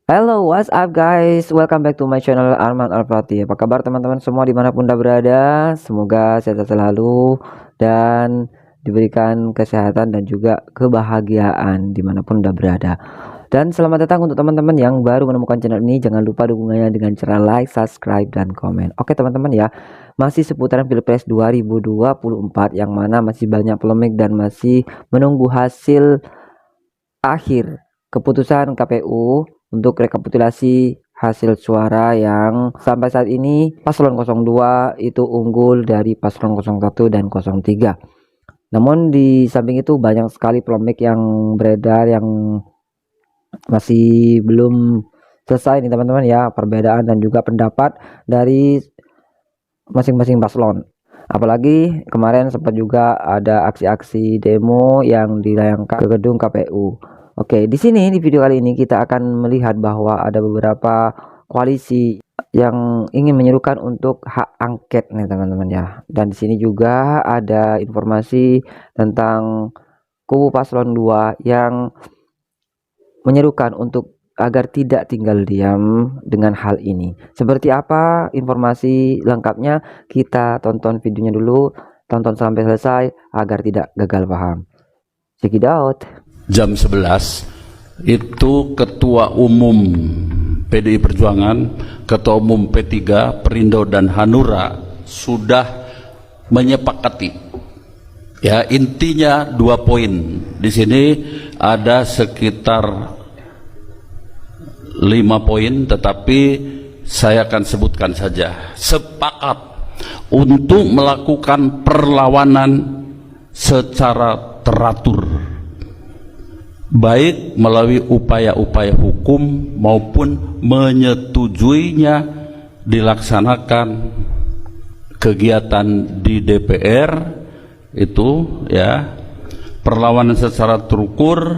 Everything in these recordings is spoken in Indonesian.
Hello, what's up guys? Welcome back to my channel Arman Alprati. Apa kabar teman-teman semua dimanapun anda berada? Semoga sehat selalu dan diberikan kesehatan dan juga kebahagiaan dimanapun anda berada. Dan selamat datang untuk teman-teman yang baru menemukan channel ini. Jangan lupa dukungannya dengan cara like, subscribe, dan komen. Oke teman-teman ya, masih seputaran Pilpres 2024 yang mana masih banyak polemik dan masih menunggu hasil akhir keputusan KPU untuk rekapitulasi hasil suara yang sampai saat ini paslon 02 itu unggul dari paslon 01 dan 03. Namun di samping itu banyak sekali polemik yang beredar yang masih belum selesai nih teman-teman ya, perbedaan dan juga pendapat dari masing-masing paslon. Apalagi kemarin sempat juga ada aksi-aksi demo yang dilayangkan ke gedung KPU. Oke, di sini di video kali ini kita akan melihat bahwa ada beberapa koalisi yang ingin menyerukan untuk hak angket nih teman-teman ya. Dan di sini juga ada informasi tentang kubu paslon 2 yang menyerukan untuk agar tidak tinggal diam dengan hal ini. Seperti apa informasi lengkapnya? Kita tonton videonya dulu, tonton sampai selesai agar tidak gagal paham. Check it out. Jam 11 itu Ketua Umum PDI Perjuangan, Ketua Umum P3, Perindo dan Hanura sudah menyepakati. Ya, intinya 2 poin. Di sini ada sekitar 5 poin, tetapi saya akan sebutkan saja. Sepakat untuk melakukan perlawanan secara teratur, baik melalui upaya-upaya hukum maupun menyetujuinya dilaksanakan kegiatan di DPR itu ya, perlawanan secara terukur,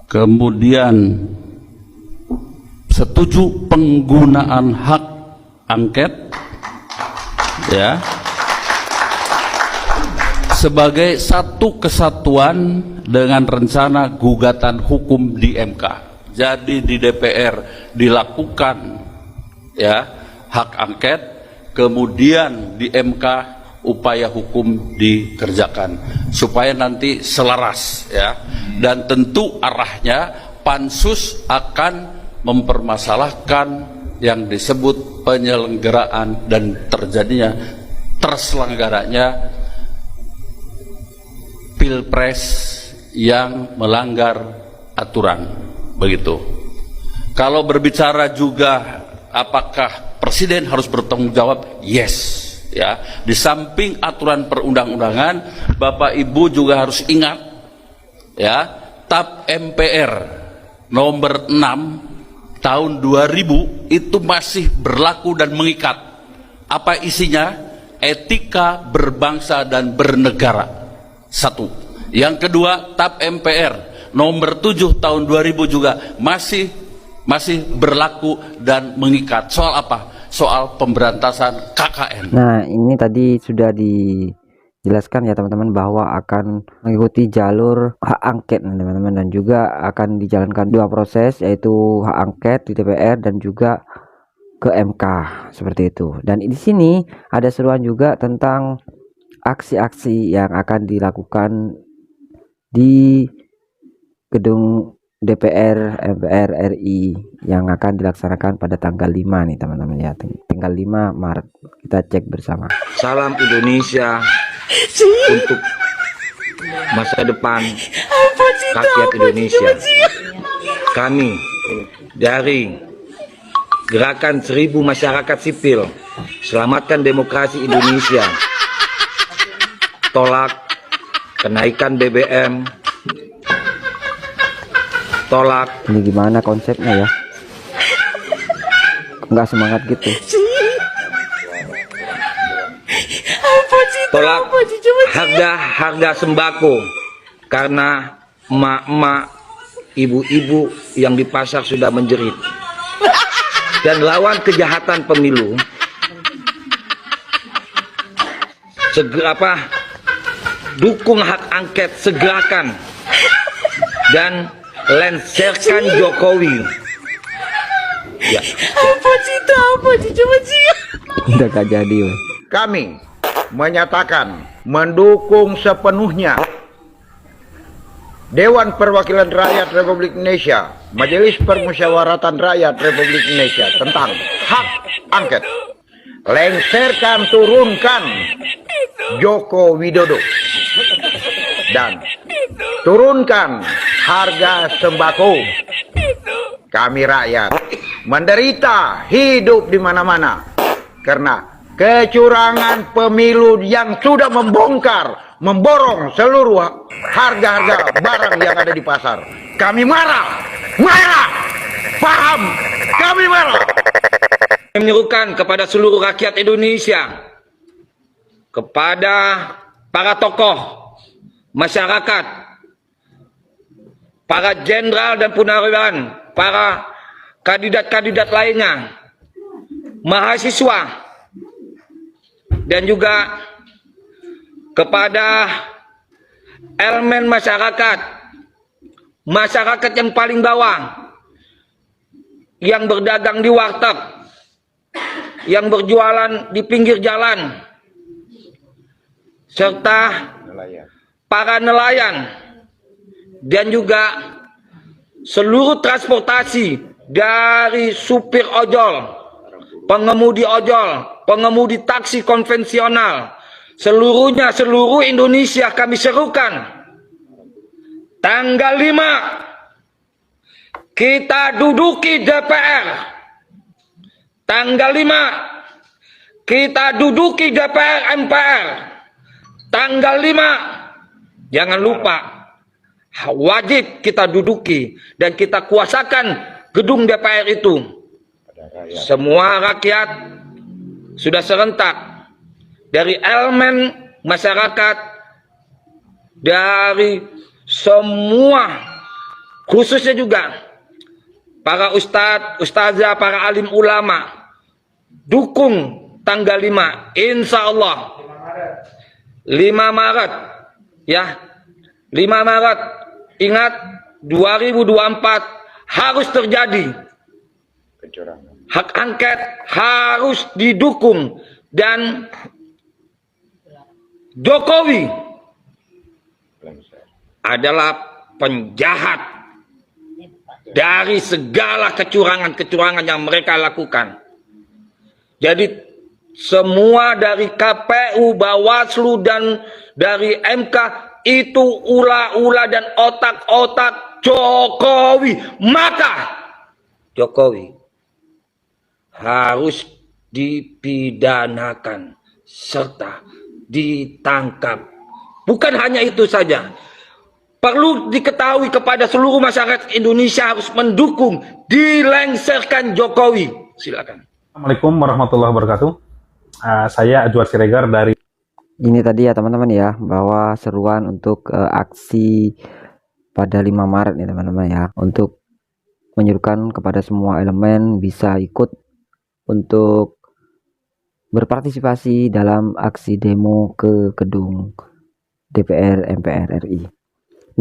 kemudian setuju penggunaan hak angket ya sebagai satu kesatuan dengan rencana gugatan hukum di MK. Jadi di DPR dilakukan ya hak angket, kemudian di MK upaya hukum dikerjakan supaya nanti selaras ya. Dan tentu arahnya pansus akan mempermasalahkan yang disebut penyelenggaraan dan terselenggaranya Pilpres yang melanggar aturan, begitu. Kalau berbicara juga apakah presiden harus bertanggung jawab? Yes, ya. Di samping aturan perundang-undangan, Bapak Ibu juga harus ingat ya, TAP MPR nomor 6 tahun 2000 itu masih berlaku dan mengikat. Apa isinya? Etika berbangsa dan bernegara. Satu. Yang kedua, TAP MPR nomor 7 tahun 2000 juga masih berlaku dan mengikat. Soal apa? Soal pemberantasan KKN. Nah, ini tadi sudah dijelaskan ya teman-teman bahwa akan mengikuti jalur hak angket teman-teman, dan juga akan dijalankan 2 proses, yaitu hak angket di DPR dan juga ke MK seperti itu. Dan di sini ada seruan juga tentang aksi-aksi yang akan dilakukan di gedung DPR MPR RI yang akan dilaksanakan pada tanggal 5 nih teman-teman ya, tanggal 5 Maret. Kita cek bersama. Salam Indonesia untuk masa depan rakyat Indonesia. Kami dari Gerakan 1000 Masyarakat Sipil Selamatkan Demokrasi Indonesia tolak kenaikan BBM, tolak. Ini gimana konsepnya ya? Nggak semangat gitu. Tolak harga sembako karena emak-emak, ibu-ibu yang di pasar sudah menjerit. Dan lawan kejahatan pemilu, dukung hak angket, segerakan dan lengserkan Jokowi Ya. Udah gak jadi, weh. Kami menyatakan mendukung sepenuhnya Dewan Perwakilan Rakyat Republik Indonesia, Majelis Permusyawaratan Rakyat Republik Indonesia tentang hak angket. Lengserkan, turunkan Joko Widodo dan turunkan harga sembako. Kami rakyat menderita hidup di mana-mana karena kecurangan pemilu yang sudah memborong seluruh harga-harga barang yang ada di pasar. Kami marah, paham? Kami marah. Menyerukan kepada seluruh rakyat Indonesia, kepada para tokoh masyarakat, para jenderal dan purnawirawan, para kandidat-kandidat lainnya, mahasiswa, dan juga kepada elemen masyarakat yang paling bawah, yang berdagang di warteg, yang berjualan di pinggir jalan, serta para nelayan, dan juga seluruh transportasi dari supir ojol, pengemudi ojol, pengemudi taksi konvensional, seluruh Indonesia kami serukan. Tanggal 5 kita duduki DPR. Tanggal 5 kita duduki DPR MPR. Tanggal 5 jangan lupa wajib kita duduki dan kita kuasakan gedung DPR itu. Semua rakyat sudah serentak, dari elemen masyarakat, dari semua, khususnya juga para ustadz, ustazah, para alim ulama, dukung tanggal 5, insya Allah 5 Maret ya, 5 Maret ingat 2024 harus terjadi. Hak angket harus didukung dan Jokowi adalah penjahat dari segala kecurangan-kecurangan yang mereka lakukan. Jadi semua dari KPU, Bawaslu, dan dari MK itu ulah-ulah dan otak-otak Jokowi. Maka Jokowi harus dipidanakan serta ditangkap. Bukan hanya itu saja, perlu diketahui kepada seluruh masyarakat Indonesia harus mendukung dilengserkan Jokowi. Silakan. Assalamualaikum warahmatullahi wabarakatuh. Saya Ajwar Siregar dari. Ini tadi ya teman-teman ya, bahwa seruan untuk aksi pada 5 Maret nih teman-teman ya, untuk menyerukan kepada semua elemen bisa ikut untuk berpartisipasi dalam aksi demo ke gedung DPR MPR RI.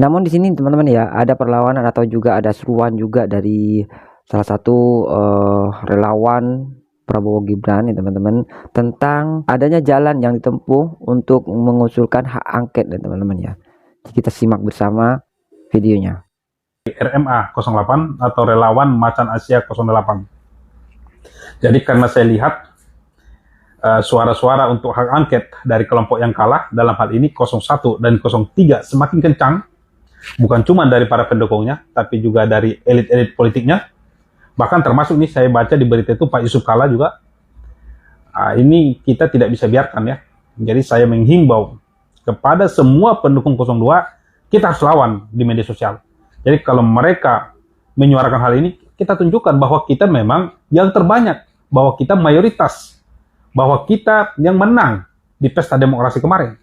Namun di sini teman-teman ya, ada perlawanan atau juga ada seruan juga dari salah satu relawan Prabowo Gibran nih teman-teman, tentang adanya jalan yang ditempuh untuk mengusulkan hak angket nih teman-teman ya. Kita simak bersama videonya. RMA 08 atau Relawan Macan Asia 08. Jadi karena saya lihat suara-suara untuk hak angket dari kelompok yang kalah, dalam hal ini 01 dan 03 semakin kencang, bukan cuma dari para pendukungnya, tapi juga dari elit-elit politiknya. Bahkan termasuk nih saya baca di berita itu Pak Yusuf Kalla juga. Ini kita tidak bisa biarkan ya. Jadi saya menghimbau kepada semua pendukung 02, kita harus lawan di media sosial. Jadi kalau mereka menyuarakan hal ini, kita tunjukkan bahwa kita memang yang terbanyak, bahwa kita mayoritas, bahwa kita yang menang di pesta demokrasi kemarin.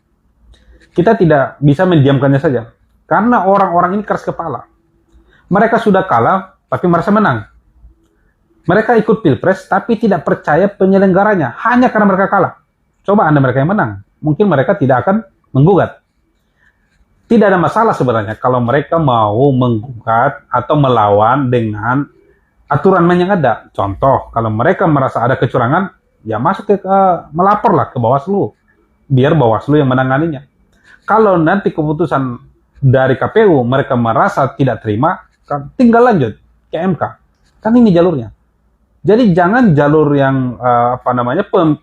Kita tidak bisa mendiamkannya saja, karena orang-orang ini keras kepala. Mereka sudah kalah, tapi merasa menang. Mereka ikut pilpres, tapi tidak percaya penyelenggaranya, hanya karena mereka kalah. Coba Anda mereka yang menang, mungkin mereka tidak akan menggugat. Tidak ada masalah sebenarnya kalau mereka mau menggugat atau melawan dengan aturan main yang ada. Contoh, kalau mereka merasa ada kecurangan, ya masuk melaporlah ke Bawaslu, biar Bawaslu yang menanganinya. Kalau nanti keputusan dari KPU mereka merasa tidak terima, tinggal lanjut ke MK. Kan ini jalurnya. Jadi jangan jalur yang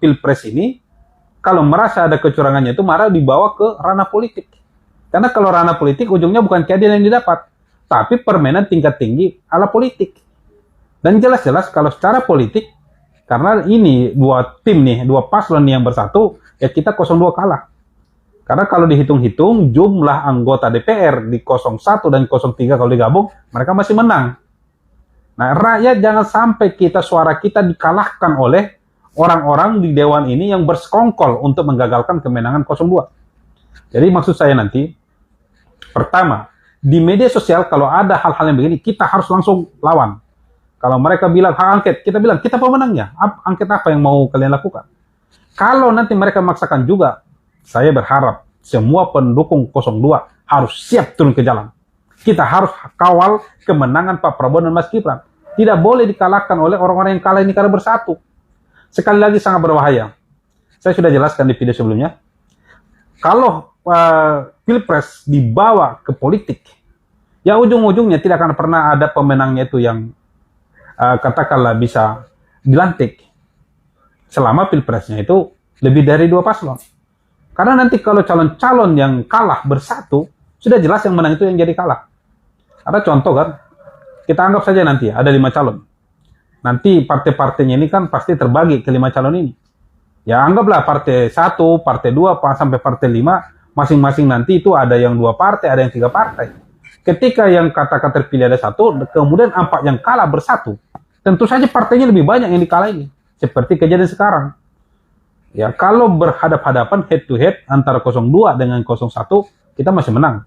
Pilpres ini, kalau merasa ada kecurangannya itu malah dibawa ke ranah politik. Karena kalau ranah politik ujungnya bukan keadilan yang didapat, tapi permainan tingkat tinggi ala politik. Dan jelas-jelas kalau secara politik, karena ini dua tim nih, dua paslon yang bersatu, ya kita 02 kalah. Karena kalau dihitung-hitung jumlah anggota DPR di 01 dan 03 kalau digabung, mereka masih menang. Nah, rakyat jangan sampai suara kita dikalahkan oleh orang-orang di Dewan ini yang bersekongkol untuk menggagalkan kemenangan 02. Jadi maksud saya nanti, pertama, di media sosial kalau ada hal-hal yang begini, kita harus langsung lawan. Kalau mereka bilang hak angket, kita bilang, kita pemenangnya. Angket apa yang mau kalian lakukan? Kalau nanti mereka memaksakan juga, saya berharap semua pendukung 02 harus siap turun ke jalan. Kita harus kawal kemenangan Pak Prabowo dan Mas Gibran. Tidak boleh dikalahkan oleh orang-orang yang kalah ini karena bersatu. Sekali lagi sangat berbahaya. Saya sudah jelaskan di video sebelumnya. Kalau Pilpres dibawa ke politik, ya ujung-ujungnya tidak akan pernah ada pemenangnya itu yang katakanlah bisa dilantik. Selama Pilpresnya itu lebih dari 2 paslon. Karena nanti kalau calon-calon yang kalah bersatu, sudah jelas yang menang itu yang jadi kalah. Ada contoh kan, kita anggap saja nanti ada 5 calon. Nanti partai-partainya ini kan pasti terbagi ke 5 calon ini. Ya anggaplah partai 1, partai 2, sampai partai 5, masing-masing nanti itu ada yang 2 partai, ada yang 3 partai. Ketika yang katakan terpilih ada 1, kemudian 4 yang kalah bersatu, tentu saja partainya lebih banyak yang dikalahin. Seperti kejadian sekarang. Ya kalau berhadap-hadapan head to head antara 02 dengan 01, kita masih menang.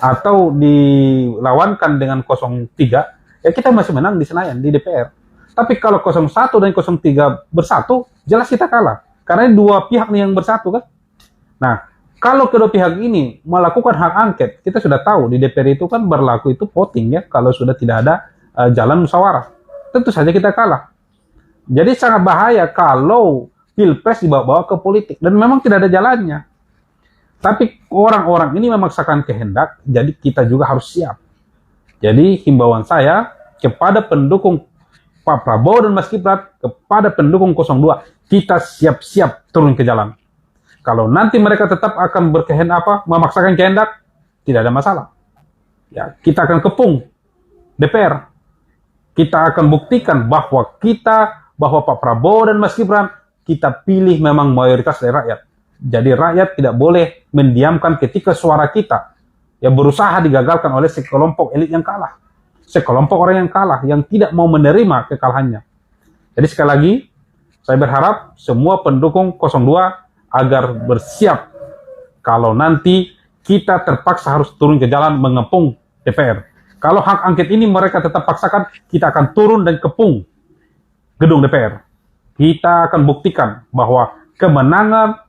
Atau dilawankan dengan 03, ya kita masih menang di Senayan, di DPR. Tapi kalau 01 dan 03 bersatu, jelas kita kalah. Karena dua pihak nih yang bersatu kan. Nah, kalau kedua pihak ini melakukan hak angket, kita sudah tahu di DPR itu kan berlaku itu voting ya, kalau sudah tidak ada jalan musyawarah. Tentu saja kita kalah. Jadi sangat bahaya kalau Pilpres dibawa-bawa ke politik. Dan memang tidak ada jalannya. Tapi orang-orang ini memaksakan kehendak, jadi kita juga harus siap. Jadi himbauan saya kepada pendukung Pak Prabowo dan Mas Gibran, kepada pendukung 02, kita siap-siap turun ke jalan. Kalau nanti mereka tetap akan memaksakan kehendak, tidak ada masalah. Ya, kita akan kepung DPR. Kita akan buktikan bahwa Pak Prabowo dan Mas Gibran, kita pilih memang mayoritas dari rakyat. Jadi rakyat tidak boleh mendiamkan ketika suara kita yang berusaha digagalkan oleh sekelompok elit yang kalah. Sekelompok orang yang kalah, yang tidak mau menerima kekalahannya. Jadi sekali lagi, saya berharap semua pendukung 02 agar bersiap kalau nanti kita terpaksa harus turun ke jalan mengepung DPR. Kalau hak angket ini mereka tetap paksakan, kita akan turun dan kepung gedung DPR. Kita akan buktikan bahwa kemenangan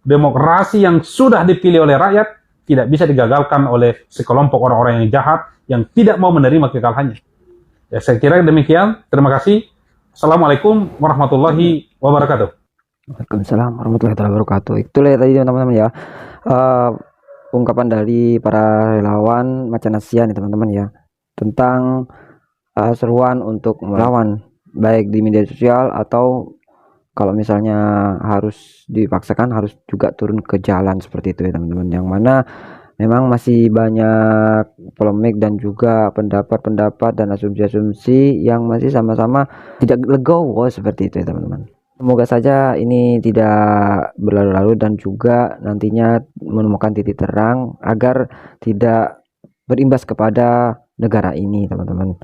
demokrasi yang sudah dipilih oleh rakyat tidak bisa digagalkan oleh sekelompok orang-orang yang jahat yang tidak mau menerima kekalahannya. Ya, saya kira demikian. Terima kasih. Assalamualaikum warahmatullahi wabarakatuh. Waalaikumsalam warahmatullahi wabarakatuh. Itulah ya tadi teman-teman ya, ungkapan dari para relawan Macan Asia nih teman-teman ya, tentang seruan untuk melawan baik di media sosial atau kalau misalnya harus dipaksakan harus juga turun ke jalan seperti itu ya teman-teman, yang mana memang masih banyak polemik dan juga pendapat-pendapat dan asumsi-asumsi yang masih sama-sama tidak legowo seperti itu ya teman-teman. Semoga saja ini tidak berlalu-lalu dan juga nantinya menemukan titik terang agar tidak berimbas kepada negara ini teman-teman.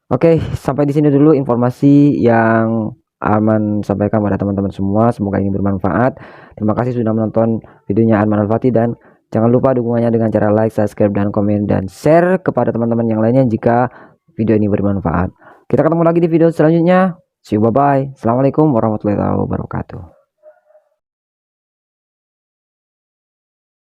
Oke, sampai di sini dulu informasi yang Arman sampaikan pada teman-teman semua. Semoga ini bermanfaat. Terima kasih sudah menonton videonya Arman Al-Fatih, dan jangan lupa dukungannya dengan cara like, subscribe, dan komen, dan share kepada teman-teman yang lainnya jika video ini bermanfaat. Kita ketemu lagi di video selanjutnya. See you, bye-bye. Assalamualaikum warahmatullahi wabarakatuh.